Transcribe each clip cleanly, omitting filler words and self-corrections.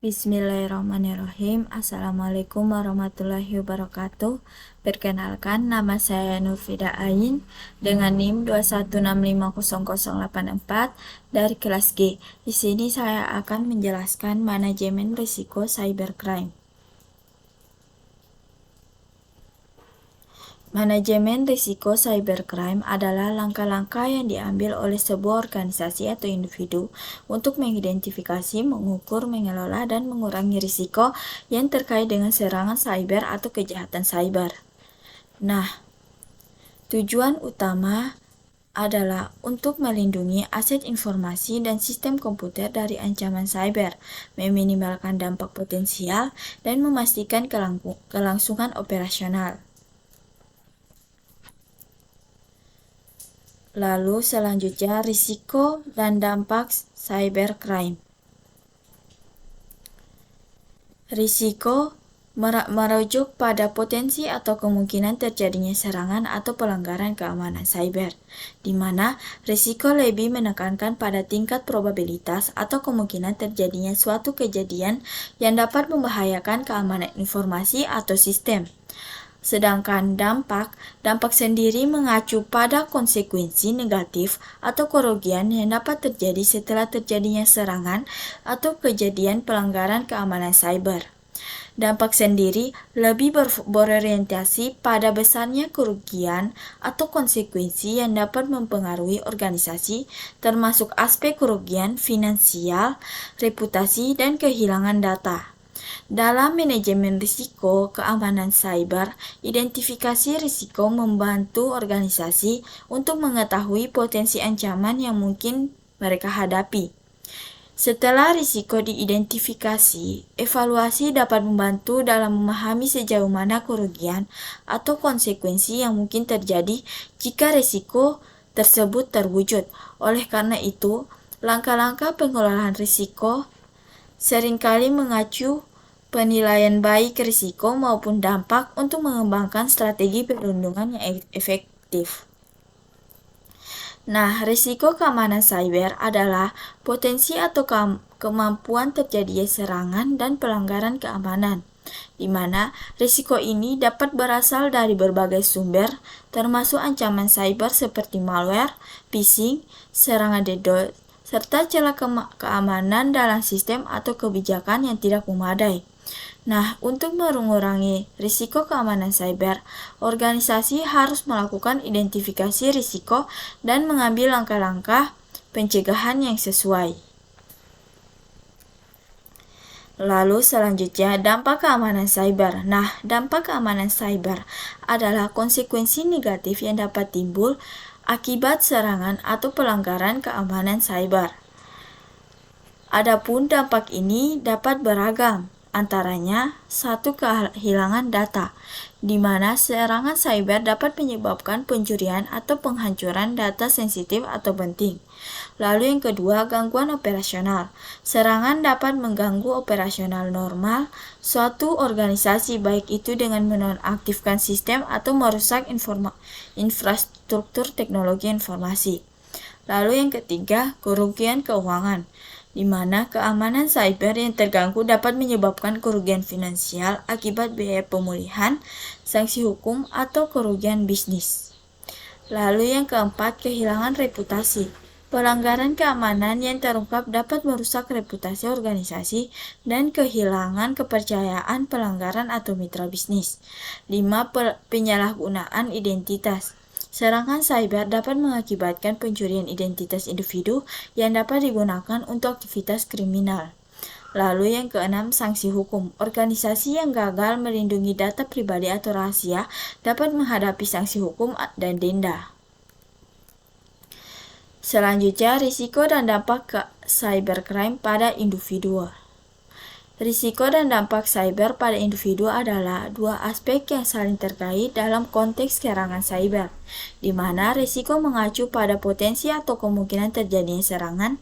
Bismillahirrahmanirrahim. Assalamualaikum warahmatullahi wabarakatuh. Perkenalkan, nama saya Nurfida Ain dengan NIM 216500084 dari kelas G. Di sini saya akan menjelaskan manajemen risiko cybercrime. Manajemen risiko cybercrime adalah langkah-langkah yang diambil oleh sebuah organisasi atau individu untuk mengidentifikasi, mengukur, mengelola, dan mengurangi risiko yang terkait dengan serangan cyber atau kejahatan cyber. Nah, tujuan utama adalah untuk melindungi aset informasi dan sistem komputer dari ancaman cyber, meminimalkan dampak potensial, dan memastikan kelangsungan operasional. Lalu selanjutnya risiko dan dampak cybercrime. Risiko merujuk pada potensi atau kemungkinan terjadinya serangan atau pelanggaran keamanan cyber, di mana risiko lebih menekankan pada tingkat probabilitas atau kemungkinan terjadinya suatu kejadian yang dapat membahayakan keamanan informasi atau sistem. Sedangkan dampak sendiri mengacu pada konsekuensi negatif atau kerugian yang dapat terjadi setelah terjadinya serangan atau kejadian pelanggaran keamanan cyber. Dampak sendiri lebih berorientasi pada besarnya kerugian atau konsekuensi yang dapat mempengaruhi organisasi, termasuk aspek kerugian finansial, reputasi, dan kehilangan data. Dalam manajemen risiko keamanan cyber, identifikasi risiko membantu organisasi untuk mengetahui potensi ancaman yang mungkin mereka hadapi. Setelah risiko diidentifikasi, evaluasi dapat membantu dalam memahami sejauh mana kerugian atau konsekuensi yang mungkin terjadi jika risiko tersebut terwujud. Oleh karena itu, langkah-langkah pengelolaan risiko seringkali mengacu penilaian baik risiko maupun dampak untuk mengembangkan strategi perlindungan yang efektif. Nah, risiko keamanan cyber adalah potensi atau kemampuan terjadinya serangan dan pelanggaran keamanan, di mana risiko ini dapat berasal dari berbagai sumber, termasuk ancaman cyber seperti malware, phishing, serangan DDoS, serta celah keamanan dalam sistem atau kebijakan yang tidak memadai. Nah, untuk mengurangi risiko keamanan cyber, organisasi harus melakukan identifikasi risiko dan mengambil langkah-langkah pencegahan yang sesuai. Lalu selanjutnya, dampak keamanan cyber. Nah, dampak keamanan cyber adalah konsekuensi negatif yang dapat timbul akibat serangan atau pelanggaran keamanan cyber. Adapun dampak ini dapat beragam. Antaranya, satu, kehilangan data, di mana serangan cyber dapat menyebabkan pencurian atau penghancuran data sensitif atau penting. Lalu yang kedua, gangguan operasional. Serangan dapat mengganggu operasional normal suatu organisasi, baik itu dengan menonaktifkan sistem atau merusak infrastruktur teknologi informasi. Lalu yang ketiga, kerugian keuangan, di mana keamanan cyber yang terganggu dapat menyebabkan kerugian finansial akibat biaya pemulihan, sanksi hukum, atau kerugian bisnis. Lalu yang keempat, kehilangan reputasi. Pelanggaran keamanan yang terungkap dapat merusak reputasi organisasi dan kehilangan kepercayaan pelanggaran atau mitra bisnis. 5. Penyalahgunaan identitas. Serangan cyber dapat mengakibatkan pencurian identitas individu yang dapat digunakan untuk aktivitas kriminal. Lalu yang keenam, sanksi hukum. Organisasi yang gagal melindungi data pribadi atau rahasia dapat menghadapi sanksi hukum dan denda. Selanjutnya, risiko dan dampak cybercrime pada individu. Risiko dan dampak cyber pada individu adalah dua aspek yang saling terkait dalam konteks serangan cyber, di mana risiko mengacu pada potensi atau kemungkinan terjadinya serangan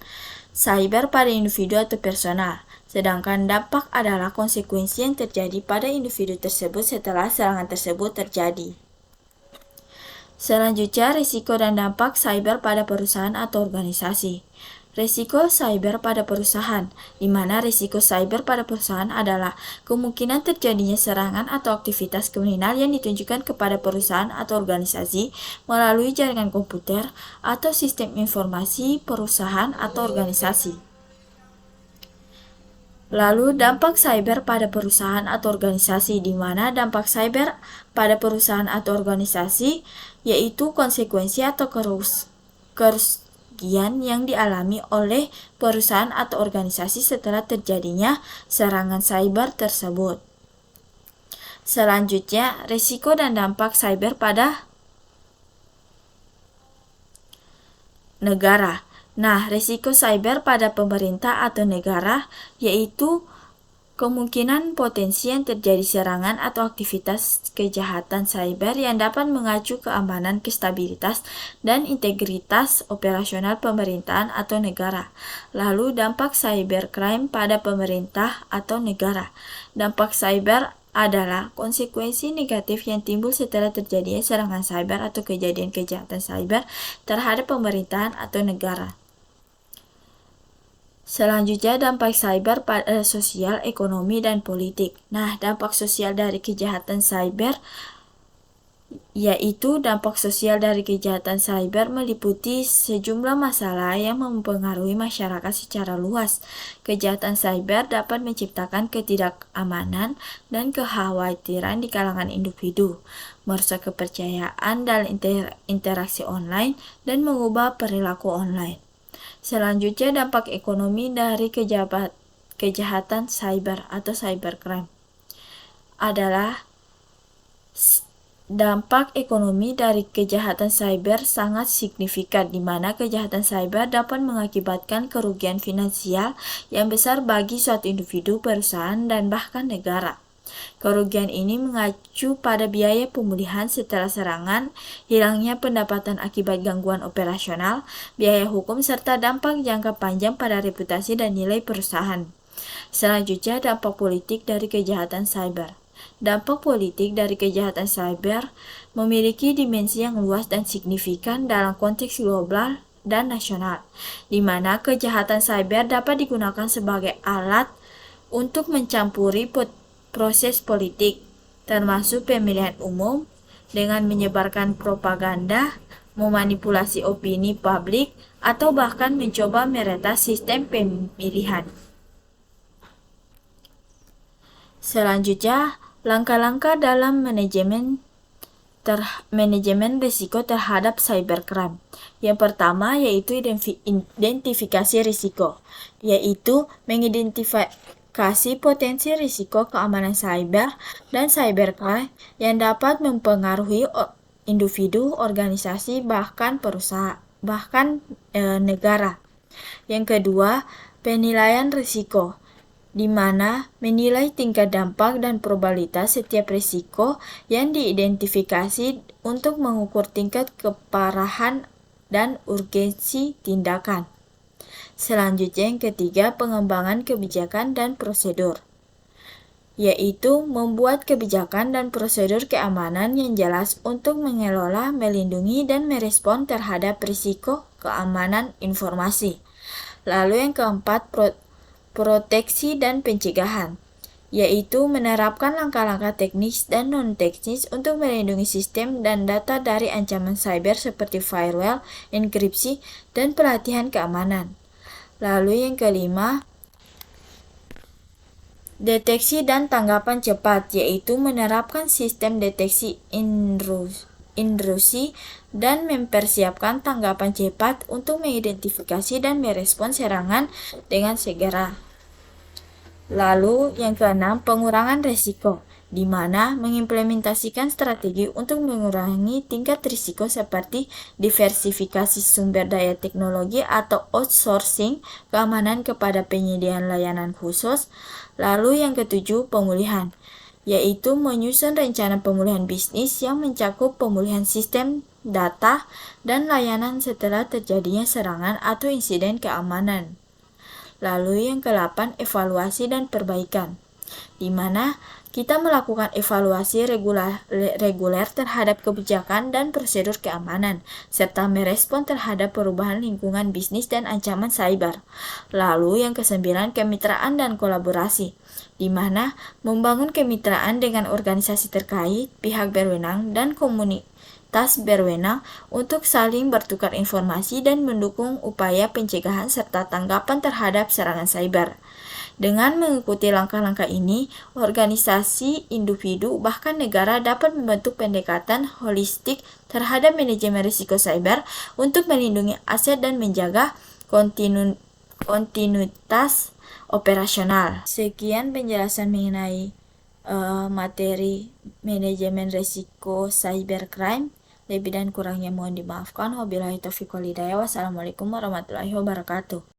cyber pada individu atau personal, sedangkan dampak adalah konsekuensi yang terjadi pada individu tersebut setelah serangan tersebut terjadi. Selanjutnya, risiko dan dampak cyber pada perusahaan atau organisasi. Risiko cyber pada perusahaan, di mana risiko cyber pada perusahaan adalah kemungkinan terjadinya serangan atau aktivitas kriminal yang ditunjukkan kepada perusahaan atau organisasi melalui jaringan komputer atau sistem informasi perusahaan atau organisasi. Lalu dampak cyber pada perusahaan atau organisasi, di mana dampak cyber pada perusahaan atau organisasi yaitu konsekuensi atau kerugian yang dialami oleh perusahaan atau organisasi setelah terjadinya serangan cyber tersebut. Selanjutnya, risiko dan dampak cyber pada negara. Nah, risiko cyber pada pemerintah atau negara yaitu kemungkinan potensi yang terjadi serangan atau aktivitas kejahatan cyber yang dapat mengancam keamanan, stabilitas, dan integritas operasional pemerintahan atau negara. Lalu dampak cybercrime pada pemerintah atau negara. Dampak cyber adalah konsekuensi negatif yang timbul setelah terjadinya serangan cyber atau kejadian kejahatan cyber terhadap pemerintahan atau negara. Selanjutnya, dampak cyber pada sosial, ekonomi, dan politik. Nah, dampak sosial dari kejahatan cyber yaitu dampak sosial dari kejahatan cyber meliputi sejumlah masalah yang mempengaruhi masyarakat secara luas. Kejahatan cyber dapat menciptakan ketidakamanan dan kekhawatiran di kalangan individu, merusak kepercayaan dalam interaksi online, dan mengubah perilaku online. Selanjutnya, dampak ekonomi dari kejahatan cyber atau cybercrime adalah dampak ekonomi dari kejahatan cyber sangat signifikan, di mana kejahatan cyber dapat mengakibatkan kerugian finansial yang besar bagi suatu individu, perusahaan, dan bahkan negara. Kerugian ini mengacu pada biaya pemulihan setelah serangan, hilangnya pendapatan akibat gangguan operasional, biaya hukum, serta dampak jangka panjang pada reputasi dan nilai perusahaan. Selanjutnya, dampak politik dari kejahatan cyber. Dampak politik dari kejahatan cyber memiliki dimensi yang luas dan signifikan dalam konteks global dan nasional, di mana kejahatan cyber dapat digunakan sebagai alat untuk mencampuri proses politik, termasuk pemilihan umum, dengan menyebarkan propaganda, memanipulasi opini publik, atau bahkan mencoba meretas sistem pemilihan. Selanjutnya, langkah-langkah dalam manajemen risiko terhadap cybercrime. Yang pertama yaitu identifikasi risiko, yaitu mengidentifikasi potensi risiko keamanan cyber dan cybercrime yang dapat mempengaruhi individu, organisasi, bahkan perusahaan, negara. Yang kedua, penilaian risiko, di mana menilai tingkat dampak dan probabilitas setiap risiko yang diidentifikasi untuk mengukur tingkat keparahan dan urgensi tindakan. Selanjutnya, yang ketiga, pengembangan kebijakan dan prosedur, yaitu membuat kebijakan dan prosedur keamanan yang jelas untuk mengelola, melindungi, dan merespon terhadap risiko keamanan informasi. Lalu yang keempat, proteksi dan pencegahan, yaitu menerapkan langkah-langkah teknis dan non-teknis untuk melindungi sistem dan data dari ancaman cyber seperti firewall, enkripsi, dan pelatihan keamanan. Lalu yang kelima, deteksi dan tanggapan cepat, yaitu menerapkan sistem deteksi intrusi dan mempersiapkan tanggapan cepat untuk mengidentifikasi dan merespons serangan dengan segera. Lalu yang keenam, pengurangan risiko, di mana mengimplementasikan strategi untuk mengurangi tingkat risiko seperti diversifikasi sumber daya teknologi atau outsourcing keamanan kepada penyediaan layanan khusus. Lalu yang ketujuh, pemulihan, yaitu menyusun rencana pemulihan bisnis yang mencakup pemulihan sistem, data, dan layanan setelah terjadinya serangan atau insiden keamanan. Lalu yang ke-8, evaluasi dan perbaikan, di mana kita melakukan evaluasi reguler terhadap kebijakan dan prosedur keamanan, serta merespon terhadap perubahan lingkungan bisnis dan ancaman cyber. Lalu yang kesembilan, kemitraan dan kolaborasi, di mana membangun kemitraan dengan organisasi terkait, pihak berwenang, dan komunitas berwenang untuk saling bertukar informasi dan mendukung upaya pencegahan serta tanggapan terhadap serangan cyber. Dengan mengikuti langkah-langkah ini, organisasi, individu, bahkan negara dapat membentuk pendekatan holistik terhadap manajemen risiko cyber untuk melindungi aset dan menjaga kontinuitas operasional. Sekian penjelasan mengenai materi manajemen risiko cybercrime. Lebih dan kurangnya mohon dimaafkan. Wabillahi taufiq wal hidayah. Wassalamualaikum warahmatullahi wabarakatuh.